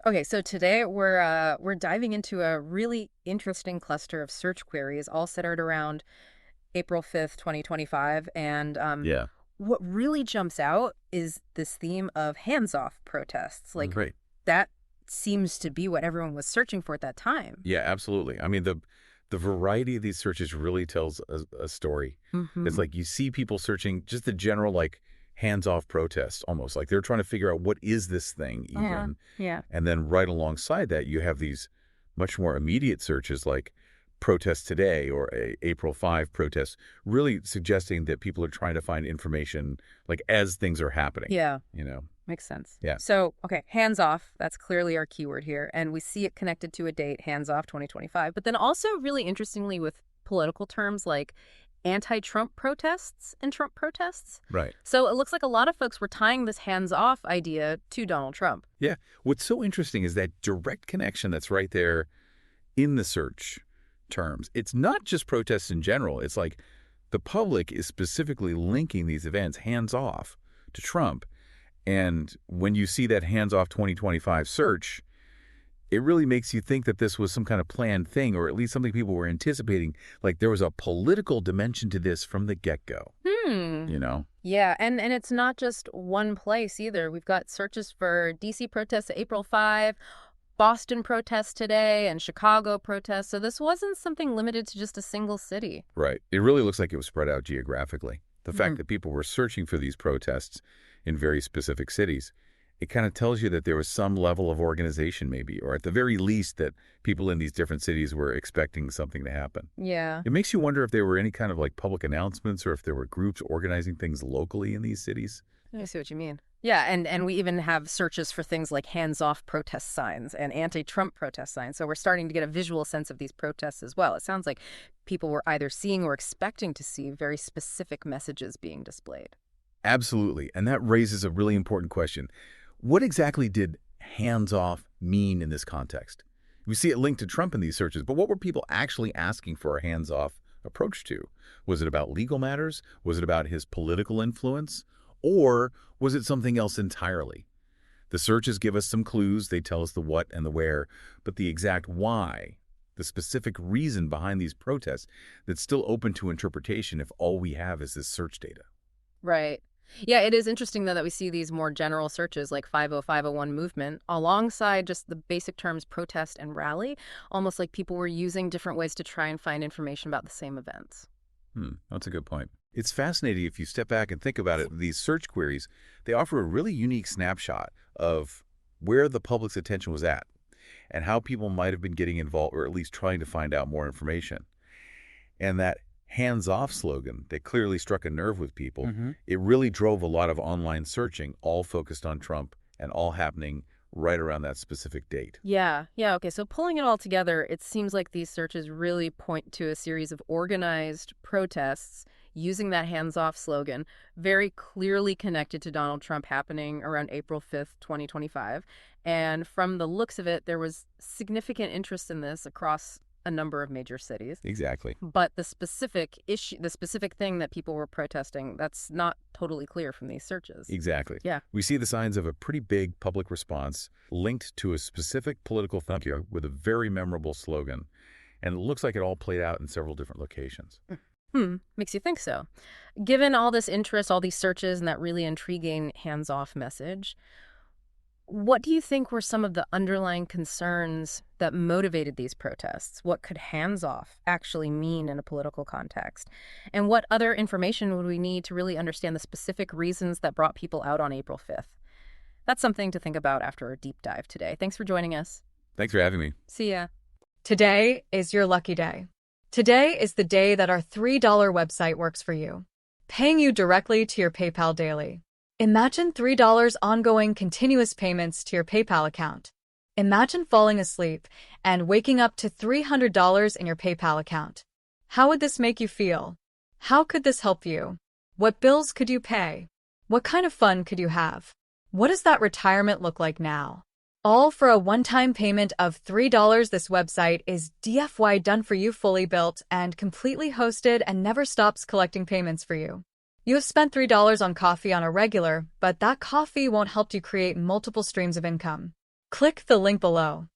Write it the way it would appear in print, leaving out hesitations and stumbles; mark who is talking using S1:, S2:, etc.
S1: Okay, so today we're diving into a really interesting cluster of search queries, all centered around April 5th, 2025. And
S2: Yeah.
S1: what really jumps out is this theme of hands-off protests. Like,
S2: Right.
S1: that seems to be what everyone was searching for at that time.
S2: Yeah, absolutely. I mean, the variety of these searches really tells a story. It's
S1: Hmm.
S2: like you see people searching just the general like hands-off protests, almost like they're trying to figure out what is this thing
S1: Yeah.
S2: even.
S1: Yeah.
S2: And then right alongside that, you have these much more immediate searches like protest today or April 5 protests, really suggesting that people are trying to find information like as things are happening,
S1: Yeah.
S2: you know?
S1: Makes sense.
S2: Yeah.
S1: So, okay, hands off, that's clearly our keyword here. And we see it connected to a date, hands off 2025. But then also, really interestingly, with political terms like anti-Trump protests and Trump protests.
S2: Right.
S1: So it looks like a lot of folks were tying this hands off idea to Donald Trump.
S2: Yeah. What's so interesting is that direct connection that's right there in the search terms. It's not just protests in general. It's like the public is specifically linking these events hands off to Trump. And when you see that hands off 2025 search, it really makes you think that this was some kind of planned thing, or at least something people were anticipating. Like there was a political dimension to this from the get-go,
S1: Hmm.
S2: you know?
S1: Yeah, and it's not just one place either. We've got searches for DC protests April 5, Boston protests today, and Chicago protests. So this wasn't something limited to just a single city.
S2: Right. It really looks like it was spread out geographically. The fact
S1: Hmm.
S2: that people were searching for these protests in very specific cities, it kind of tells you that there was some level of organization maybe, or at the very least that people in these different cities were expecting something to happen.
S1: Yeah.
S2: It makes you wonder if there were any kind of like public announcements or if there were groups organizing things locally in these cities.
S1: I see what you mean. Yeah, and we even have searches for things like hands-off protest signs and anti-Trump protest signs. So we're starting to get a visual sense of these protests as well. It sounds like people were either seeing or expecting to see very specific messages being displayed.
S2: Absolutely. And that raises a really important question. What exactly did hands off mean in this context? We see it linked to Trump in these searches, but what were people actually asking for a hands off approach to? Was it about legal matters? Was it about his political influence? Or was it something else entirely? The searches give us some clues. They tell us the what and the where, but the exact why, the specific reason behind these protests, that's still open to interpretation if all we have is this search data.
S1: Right. Yeah, it is interesting, though, that we see these more general searches like 50501 movement alongside just the basic terms protest and rally, almost like people were using different ways to try and find information about the same events.
S2: That's a good point. It's fascinating if you step back and think about it. These search queries, they offer a really unique snapshot of where the public's attention was at and how people might have been getting involved or at least trying to find out more information. And that hands-off slogan that clearly struck a nerve with people, it really drove a lot of online searching, all focused on Trump and all happening right around that specific date.
S1: Yeah, yeah, okay. So pulling it all together, it seems like these searches really point to a series of organized protests using that hands-off slogan, very clearly connected to Donald Trump happening around April 5th, 2025. And from the looks of it, there was significant interest in this across a number of major cities.
S2: Exactly.
S1: But the specific issue, the specific thing that people were protesting, that's not totally clear from these searches.
S2: Exactly.
S1: Yeah.
S2: We see the signs of a pretty big public response linked to a specific political figure with a very memorable slogan. And it looks like it all played out in several different locations.
S1: Makes you think so. Given all this interest, all these searches, and that really intriguing hands-off message, what do you think were some of the underlying concerns that motivated these protests? What could hands-off actually mean in a political context? And what other information would we need to really understand the specific reasons that brought people out on April 5th? That's something to think about after a deep dive today. Thanks for joining us.
S2: Thanks for having me.
S1: See ya.
S3: Today is your lucky day. Today is the day that our $3 website works for you, paying you directly to your PayPal daily. Imagine $3 ongoing continuous payments to your PayPal account. Imagine falling asleep and waking up to $300 in your PayPal account. How would this make you feel? How could this help you? What bills could you pay? What kind of fun could you have? What does that retirement look like now? All for a one-time payment of $3. This website is DFY done for you, fully built and completely hosted, and never stops collecting payments for you. You have spent $3 on coffee on a regular, but that coffee won't help you create multiple streams of income. Click the link below.